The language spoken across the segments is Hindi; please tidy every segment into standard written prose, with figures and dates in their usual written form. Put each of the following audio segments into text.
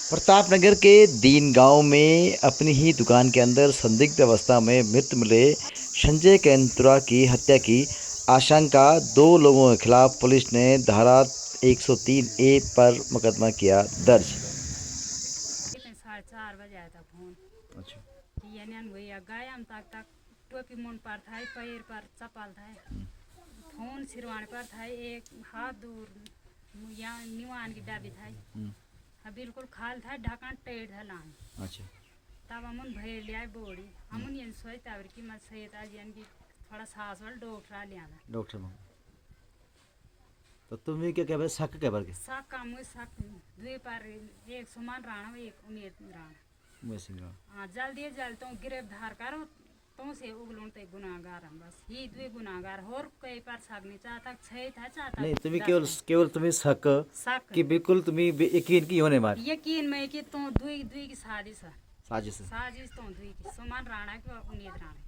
प्रतापनगर के दीन गांव में अपनी ही दुकान के अंदर संदिग्ध अवस्था में मृत मिले संजय कैंतुरा की हत्या की आशंका दो लोगों के खिलाफ पुलिस ने धारा 103 ए पर मुकदमा किया दर्ज। 4:30 बजे आया था फोन अच्छा। कि ये नैन भैया गए हम तक टोपी मुंड पर था, पैर पर चप्पल था, फोन सिरवाने पर था, एक हाथ दूर यहाँ निवान की डाबी था, बिल्कुल खाल था, ढक्कन टेढ़ था लान। अच्छा। तब हमन भैर लिया बोड़ी हमन ये सोच तावर की मत सही था यानी कि थोड़ा सांस वाला डॉक्टर लिया था डॉक्टर तो तुम्हें क्या कहते शक क्या बार के शक का मुझे शक दुई पर एक सुमन राणा एक उमेद राणा मैं सिंह हाँ जल्दी तो गिरफ्तार करो तो से उगलून ते गुनाहगार हम बस ये दुई गुनाहगार और कई पर सागनी चाहता छह था चाहता नहीं तुम्हें केवल केवल तुम्हें शक शक कि बिल्कुल तुम्हें यकीन की होने मार यकीन में कि तो दुई दुई की साजिश है साजिश तो दुई की सुमन राणा की और उमेद राणा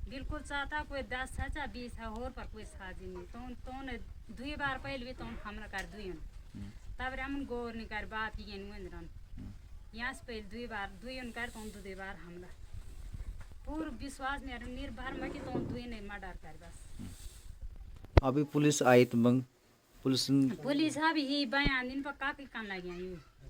बिल्कुल चाहता कोई 10 है चाहे 20 है और पर कोई साजिश नहीं तो ने दुई बार पहले भी तो हमरा कर दुई तब हम गौर नहीं कर बात की यहाँ से पहले दुई कर तो दुई बार हमला पूर्ण विश्वास मेरा निर्भर में कि तो दुई नहीं मर्डर कर बस। अभी पुलिस आई तो मंग पुलिस अभी ही बयान दिन पर काफी कान लगे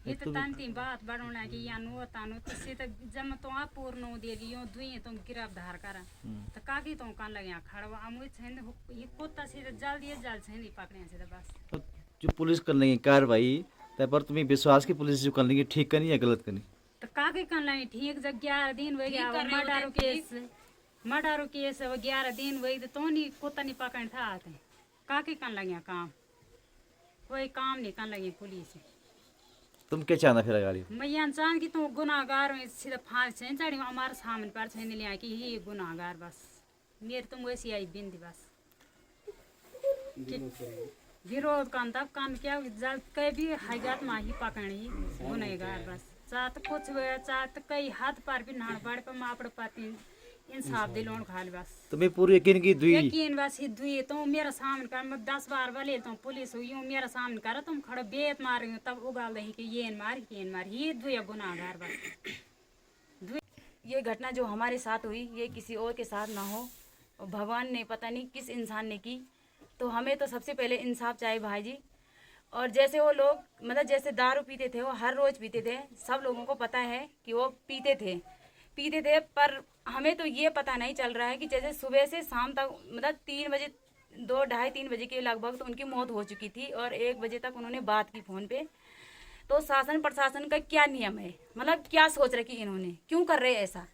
ये तो तांती बात बढ़ोना कि या नो तानो तो से तो जब तो आप पूर्ण दे लियो दुई तो गिरफ्तार करा तो काकी तो कान लगे खड़वा हम ये कोता से जल्दी जल्द से नहीं पकड़े से बस। तो जो पुलिस करने की कार्रवाई तब पर तुम्हें विश्वास की पुलिस जो करने की ठीक करनी या गलत करनी तो काके कान लगे ठीक जब 11 दिन हो गया मर्डर केस 11 दिन वही तो नहीं कोता नहीं पकड़ था आते काके कान लगे काम कोई काम नहीं कान लगे पुलिस तुम क्या चाहना फिर गाड़ी मैं यहाँ चाह कि तुम गुनाहगार में सीधा फांस है चढ़ी हमारे सामने पर छेने लिया कि ये गुनाहगार बस मेरे तुम वैसी आई बिंदी बस विरोध कान तब कान क्या जब कहीं भी हैगात माही पकड़ी गुनाहगार बस चाह तो कुछ हुआ चाह तो कई हाथ पर भी नाड़ पड़ पर मापड़ पाती इंसाफ दिलोन खाली बस तुम्हें पूरी यकीन की दुई यकीन बस ही दुई तो मेरा सामने कर मैं 10 बार वाले तो पुलिस हुई हूँ मेरा सामने करा तुम खड़ो बेत मार रही हो तब उगाल रही कि ये मार ये दुई गुनाहगार बस। ये घटना जो हमारे साथ हुई ये किसी और के साथ ना हो और भगवान ने पता नहीं किस इंसान ने की तो हमें तो सबसे पहले इंसाफ चाहिए भाई जी। और जैसे वो लोग मतलब जैसे दारू पीते थे वो हर रोज़ पीते थे सब लोगों को पता है कि वो पीते थे पर हमें तो ये पता नहीं चल रहा है कि जैसे सुबह से शाम तक मतलब 3 बजे 2-2:30-3 बजे के लगभग तो उनकी मौत हो चुकी थी और 1 बजे तक उन्होंने बात की फ़ोन पे। तो शासन प्रशासन का क्या नियम है मतलब क्या सोच रहे कि इन्होंने क्यों कर रहे ऐसा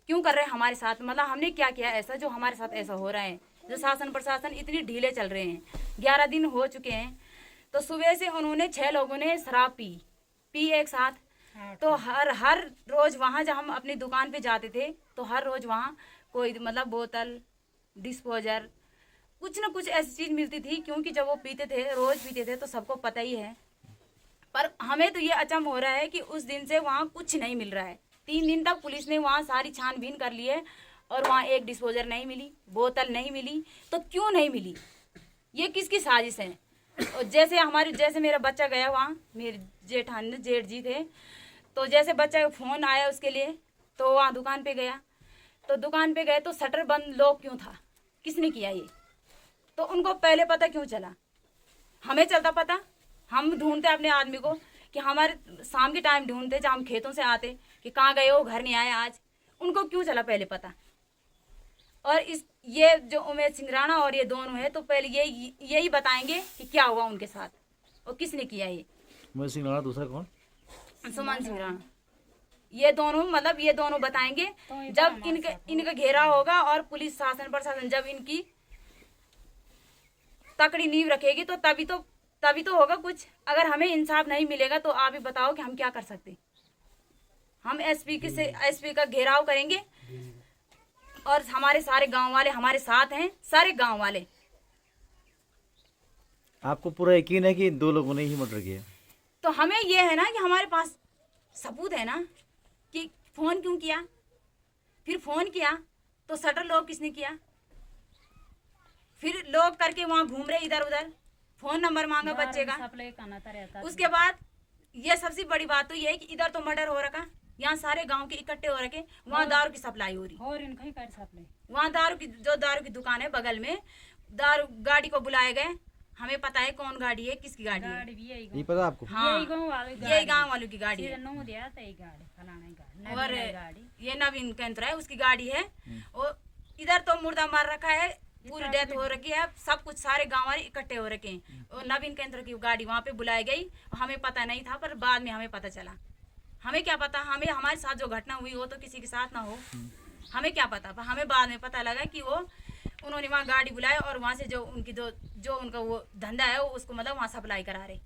क्यों कर रहे हैं हमारे साथ मतलब हमने क्या किया ऐसा जो हमारे साथ ऐसा हो रहा है जो शासन प्रशासन इतनी ढीले चल रहे हैं। 11 दिन हो चुके हैं तो सुबह से उन्होंने 6 लोगों ने शराब पी एक साथ तो हर रोज वहाँ जब हम अपनी दुकान पे जाते थे तो हर रोज वहाँ कोई मतलब बोतल डिस्पोजर कुछ ना कुछ ऐसी चीज़ मिलती थी क्योंकि जब वो पीते थे रोज पीते थे तो सबको पता ही है। पर हमें तो ये अचंभ हो रहा है कि उस दिन से वहाँ कुछ नहीं मिल रहा है। 3 दिन तक पुलिस ने वहाँ सारी छानबीन कर ली है और वहाँ एक डिस्पोजर नहीं मिली बोतल नहीं मिली तो क्यों नहीं मिली ये किसकी साजिश है। और जैसे मेरा बच्चा गया वहाँ मेरे जेठ जी थे तो जैसे बच्चा का फ़ोन आया उसके लिए तो वहाँ दुकान पे गया तो दुकान पे गए तो शटर बंद लॉक क्यों था किसने किया ये तो उनको पहले पता क्यों चला हमें चलता पता हम ढूंढते अपने आदमी को कि हमारे शाम के टाइम ढूंढते जब हम खेतों से आते कि कहाँ गए हो घर नहीं आए आज उनको क्यों चला पहले पता। और ये जो उमेश सिंह राणा और ये दोनों है तो पहले यही बताएंगे कि क्या हुआ उनके साथ और किसने किया ये। उमेश सिंह राणा दूसरा कौन सुमन सिंह राणा ये दोनों बताएंगे जब इनका घेरा होगा और पुलिस शासन प्रशासन जब इनकी तकड़ी नींव रखेगी तो तभी तो होगा कुछ। अगर हमें इंसाफ नहीं मिलेगा तो आप ही बताओ कि हम क्या कर सकते। हम एसपी का घेराव करेंगे और हमारे सारे गांव वाले हमारे साथ हैं सारे गांव वाले। आपको पूरा यकीन है कि इन 2 लोगों ने ही मर्डर किया तो हमें ये है ना कि हमारे पास सबूत है ना कि फ़ोन क्यों किया फिर फ़ोन किया तो शटर लॉक किसने किया फिर लॉक करके वहाँ घूम रहे इधर उधर फ़ोन नंबर मांगा बच्चे का उसके बाद ये सबसे बड़ी बात तो ये है कि इधर तो मर्डर हो रखा, यहाँ सारे गांव के इकट्ठे हो रखे, वहाँ दारू की सप्लाई हो रही, और इनका ही कर सप्लाई वहाँ दारू की दुकान है बगल में, दारू गाड़ी को बुलाए गए, हमें पता है कौन गाड़ी है, किसकी गाड़ी है, गाड़ी भी यही नहीं पता आपको? हाँ यही गाँव वालों की यही गाँव वालों की गाड़ी है। नो दिया था ये गाड़ी फलाना ही गाड़ी और नवीन गाड़ी ये नवीन केंद्र है, उसकी गाड़ी है। और इधर तो मुर्दा मार रखा है, पूरी डेथ हो रखी है, सब कुछ सारे गांव वाले इकट्ठे हो रखे हैं। और नवीन केंद्र की गाड़ी वहाँ पे बुलाई गई, हमें पता नहीं था, पर बाद में हमें पता चला। हमें क्या पता, हमें हमारे साथ जो घटना हुई वो तो किसी के साथ ना हो, हमें क्या पता, पर हमें बाद में पता लगा कि वो उन्होंने वहाँ गाड़ी बुलाई और वहाँ से जो उनकी जो उनका वो धंधा है वो उसको मतलब वहाँ सप्लाई करा रहे।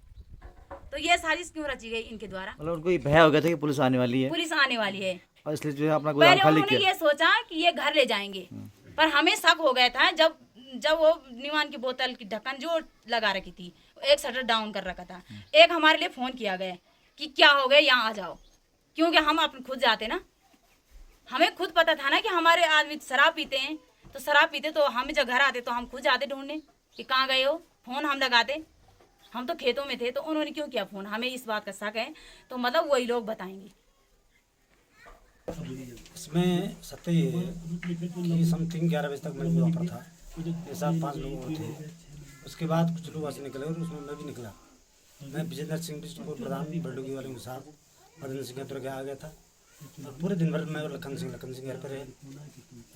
तो ये साजिश क्यों रची गई इनके द्वारा? मतलब उनको ये भय हो गया था कि पुलिस आने वाली है पुलिस आने वाली है, और इसलिए जो है अपना गोदाम पहले खाली उन्होंने किया। ये सोचा कि ये घर ले जाएंगे, पर हमें शक हो गया था जब वो निवान की बोतल की ढक्कन जो लगा रखी थी, एक शटर डाउन कर रखा था, एक हमारे लिए फोन किया गया कि क्या हो गया यहाँ आ जाओ, क्योंकि हम अपन खुद जाते ना, हमें खुद पता था ना कि हमारे आदमी शराब पीते हैं, तो शराब पीते तो हम जब घर आते तो हम खुद जाते ढूंढने कि कहाँ गए हो, फोन हम लगाते, हम तो खेतों में थे, तो उन्होंने क्यों किया फोन, हमें इस बात का शक है। तो मतलब वही लोग बताएंगे। इसमें सत्य ये है कि समथिंग 11 बजे तक मैं वहाँ पर था, ये 7-5 लोग थे। उसके बाद कुछ लोग वहाँ से निकले और उसमें मैं भी निकला। मैं विजेंद्र सिंह डिस्ट्रिक्ट प्रधान बरडुगी वालों के साथ मदन सिंह के तुर आ गया था, और पूरे दिन भर मैं और लखन सिंह घर पर रहे।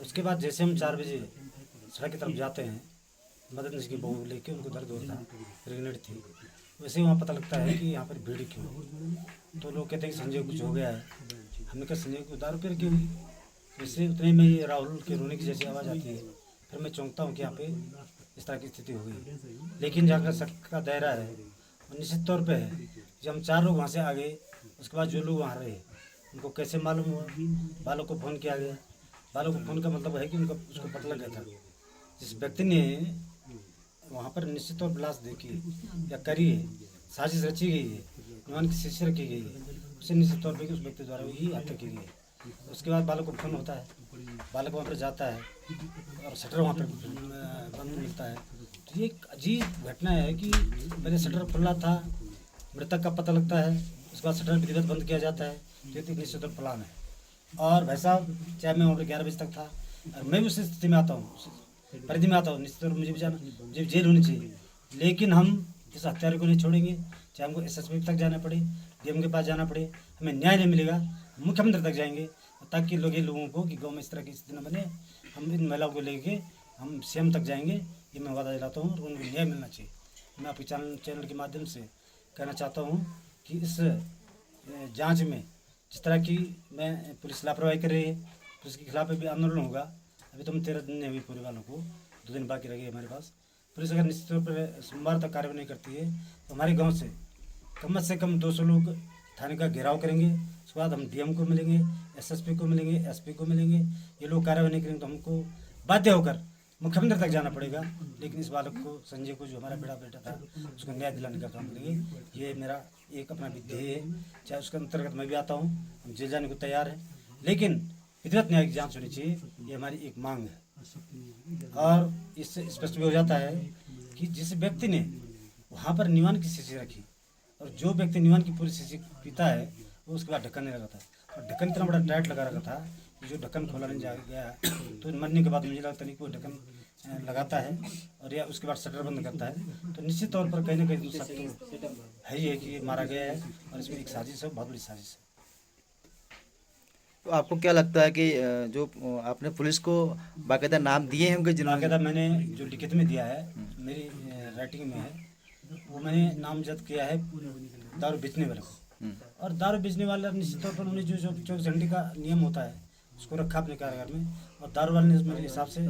उसके बाद जैसे हम 4 बजे सड़क की तरफ जाते हैं, मदन सिंह की बहू लेके, उनको दर्द होता था, प्रेगनेंट थी, वैसे ही वहाँ पता लगता है कि यहाँ पर भीड़ क्यों है। तो लोग कहते हैं कि संजय कुछ हो गया है। हमने कहा संजय को दारू पी क्यों हुई। वैसे उतने में ये राहुल के रोने की जैसी आवाज़ आती है, फिर मैं चौंकता हूँ कि यहाँ पे इस तरह की स्थिति हो गई। लेकिन जाकर शक का दायरा है और निश्चित तौर पे है। जब हम 4 लोग वहाँ से आ गए, उसके बाद जो लोग वहाँ रहे उनको कैसे मालूम हुआ, बालों को फ़ोन किया गया। बालों को फ़ोन का मतलब है कि उनको उसको पता लग गया था। जिस व्यक्ति ने वहाँ पर निश्चित तौर पर लाश देखी या करी है, साजिश रची गई है, निवान की शीशी रखी गई है, उसे निश्चित तौर पर उस व्यक्ति द्वारा ही हत्या की गई है। उसके बाद बालक को फोन होता है, बालक वहाँ पर जाता है और शटर वहाँ पर बंद मिलता है। तो ये एक अजीब घटना है कि पहले शटर खुला था, मृतक का पता लगता है, उसके बाद शटर विधिवत बंद किया जाता है। तो ये निश्चित तौर प्लान है। और भाई साहब, चाहे मैं वहाँ पर 11 बजे तक था और मैं भी उस स्थिति में आता हूँ, परिधि में आता हूँ, निश्चित तौर मुझे भी जाना, मुझे जेल होनी चाहिए। लेकिन हम इस हत्यारे को नहीं छोड़ेंगे, चाहे हमको SSP तक जाना पड़े, DM के पास जाना पड़े, हमें न्याय नहीं मिलेगा, मुख्यमंत्री तक जाएंगे, ताकि लोगों को कि गाँव में इस तरह की स्थिति न बने। हम इन महिलाओं को लेके हम CM तक जाएंगे, ये मैं वादा दिलाता हूँ, और उनको न्याय मिलना चाहिए। मैं आपके चैनल के माध्यम से कहना चाहता हूँ कि इस जाँच में जिस तरह की मैं पुलिस लापरवाही कर रही है, पुलिस के खिलाफ भी आंदोलन होगा। अभी तो हम 13 दिन नहीं हुई पूरे वालों को, 2 दिन बाकी रह गए हमारे पास। पुलिस अगर निश्चित तौर पर सोमवार तक कार्रवाई नहीं करती है तो हमारे गांव से कम 200 लोग थाने का घेराव करेंगे। उसके बाद हम DM को मिलेंगे, SSP को मिलेंगे, SP को मिलेंगे। ये लोग कार्रवाई नहीं करेंगे तो हमको बाध्य होकर मुख्यमंत्री तक जाना पड़ेगा। लेकिन इस बालक को, संजय को, जो हमारा बेटा था, उसको न्याय दिलाने का काम करेंगे। ये मेरा एक अपना विधेय है, चाहे उसके अंतर्गत मैं भी आता हूँ, हम जेल जाने को तैयार हैं, लेकिन विधिवत न्याय की जाँच होनी चाहिए, ये हमारी एक मांग है। और इससे स्पष्ट भी हो जाता है कि जिस व्यक्ति ने वहाँ पर निवान की शीशी रखी और जो व्यक्ति निवान की पूरी शीशी पीता है वो उसके बाद ढक्कन नहीं लगा था, और ढक्कन इतना बड़ा टाइट लगा रखा था कि जो ढक्कन खोला नहीं जा गया, तो मरने के बाद मुझे लगता नहीं कोई ढक्कन लगाता है और या उसके बाद शटर बंद करता है। तो निश्चित तौर पर कहीं ना कहीं शक तो है ही है कि ये मारा गया है और इसमें एक साजिश है, बहुत बड़ी साजिश है। तो आपको क्या लगता है कि जो आपने पुलिस को बाकायदा नाम दिए होंगे जिन्होंने? बाकायदा मैंने जो लिखित में दिया है, मेरी राइटिंग में है, वो मैंने नामजद किया है दारू बेचने वाले को। और दारू बेचने वाले निश्चित तौर पर उन्हें जो 24 घंटे का नियम होता है उसको रखा अपने कारागार में, और दारू वाले ने मेरे हिसाब से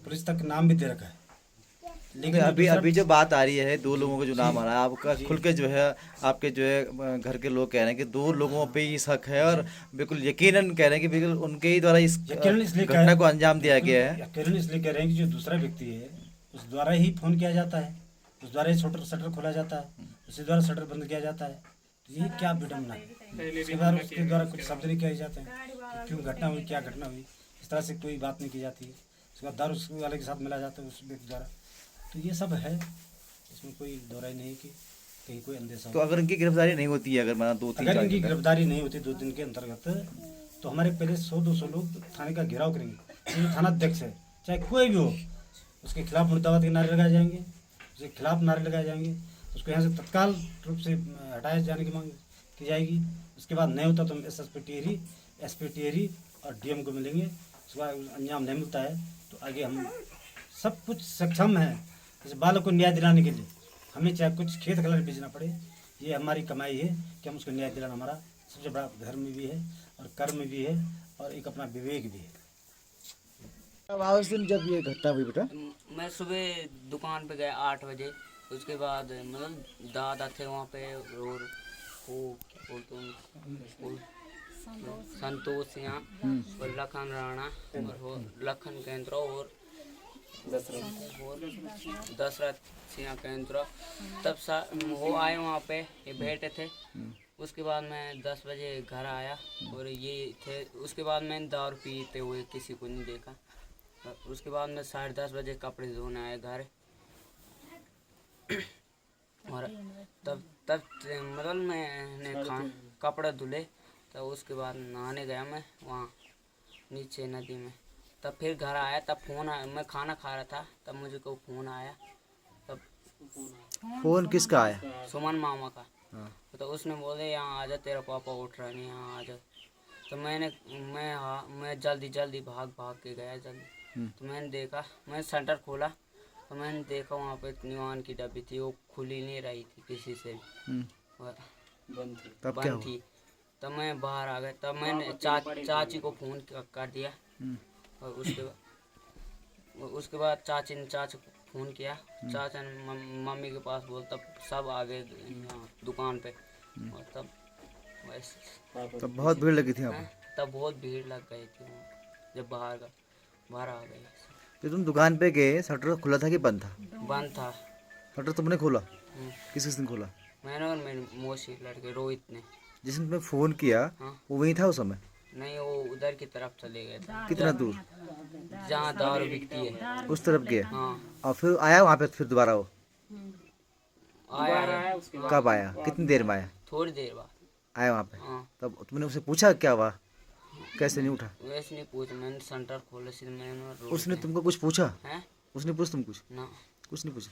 पुलिस तक नाम भी दे रखा है। लेकिन अभी जो बात आ रही है 2 लोगों का जो नाम आ रहा है, आपका खुल के जो है आपके जो है घर के लोग कह रहे हैं कि 2 लोगों पे ही शक है और बिल्कुल यकीनन कह रहे हैं कि बिल्कुल उनके ही द्वारा इस घटना को अंजाम दिया गया है। यकीनन इसलिए कह रहे हैं कि जो दूसरा व्यक्ति है उस द्वारा ही फोन किया जाता है, उस द्वारा ही शटर खोला जाता है, उसी द्वारा शटर बंद किया जाता है। तो ये क्या विडम्बना है। उसके द्वारा कुछ शब्द नहीं किए जाते हैं कि क्यों घटना हुई, क्या घटना हुई, इस तरह से कोई बात नहीं की जाती है। उसके बाद दारू वाले के साथ मिला जाता है उस व्यक्ति द्वारा। तो ये सब है, इसमें कोई दोहराई नहीं कि कहीं कोई अंदेशा तो हो। अगर इनकी गिरफ्तारी नहीं होती है, अगर माना 2-3 अगर इनकी चार गिरफ्तारी नहीं होती 2 दिन के अंतर्गत, तो हमारे पहले 100-200 लोग थाने का घेराव करेंगे। जो थाना अध्यक्ष है चाहे कोई भी हो, उसके खिलाफ मुर्दाबाद के नारे लगाए जाएंगे, उसके खिलाफ नारे लगाए जाएंगे, उसको यहाँ से तत्काल रूप से हटाए जाने की मांग की जाएगी। उसके बाद नहीं होता तो हम एसपी टिहरी और डीएम को मिलेंगे। उसके बाद अंजाम नहीं मिलता है तो आगे हम सब कुछ सक्षम हैं इस बालक को न्याय दिलाने के लिए। हमें चाहे कुछ खेत खलिहान बेचना पड़े, ये हमारी कमाई है कि हम उसको न्याय दिलाना हमारा सबसे बड़ा धर्म भी है और कर्म भी है और एक अपना विवेक भी है। अब आज दिन जब ये घटना हुई बेटा, मैं सुबह दुकान पे गया 8 बजे। उसके बाद मतलब दादा थे वहाँ पे और वो क्या बोलते हैं वो संतोष सिंह और लखन राणा और वो लखन केंद्र और दशरथ सिंह केंद्र। तब वो आए वहाँ पे, ये बैठे थे। उसके बाद मैं 10 बजे घर आया और ये थे। उसके बाद मैंने दारू पीते हुए किसी को नहीं देखा। उसके बाद मैं 10:30 बजे कपड़े धोने आया घर। और तब मतलब मैंने कपड़े धुले, तब उसके बाद नहाने गया मैं वहाँ नीचे नदी में। तब फिर घर आया, तब फ़ोन आया, मैं खाना खा रहा था, तब मुझे को फ़ोन आया। तब फोन किसका आया? सुमन मामा का। हाँ। तो उसने बोले यहाँ आ जा, तेरा पापा उठ रहा नहीं, यहाँ आ जा। तो मैं जल्दी भाग के गया जल्दी। तो मैंने देखा, मैंने सेंटर खोला तो मैंने देखा वहाँ पे निवान की डब्बी थी, वो खुली नहीं रही थी किसी से भी, तब क्या बंद थी। तब मैं बाहर आ गया। तब मैंने चाची को फ़ोन कर दिया और उसके बाद चाची को फ़ोन किया। चाचा ने मम्मी के पास बोल, तब सब आ गए यहाँ दुकान पे। और तब वैसे तब बहुत भीड़ लगी थी यहाँ हैं, तब बहुत भीड़ लग गई थी वहाँ। जब बाहर आ गए। पे। तुम दुकान पे गए, शटर खुला था कि बंद था? बंद था। शटर तुमने खोला? हम्म। किसने खोला? मैंने और मेरे मौसी लड़के रोहित ने। जिसने तुम्हें फोन किया हाँ। वो वहीं था उस समय? नहीं, वो उधर की तरफ चले गए थे कितना दूर? जहाँ दारू बिकती है। उस तरफ गया हाँ, और फिर आया वहाँ पे? फिर दोबारा वो आया है। कब आया? कितनी देर में आया? थोड़ी देर बाद। आया वहाँ पे? हाँ, तब तुमने उससे पूछा क्या हुआ, कैसे नहीं उठा? वैसे नहीं पूछा। मैंने सेंटर खोले सीधे, मैंने और रोहित उसने ने। तुमको कुछ पूछा? हैं? उसने पूछ तुम कुछ? ना, कुछ नहीं पूछा?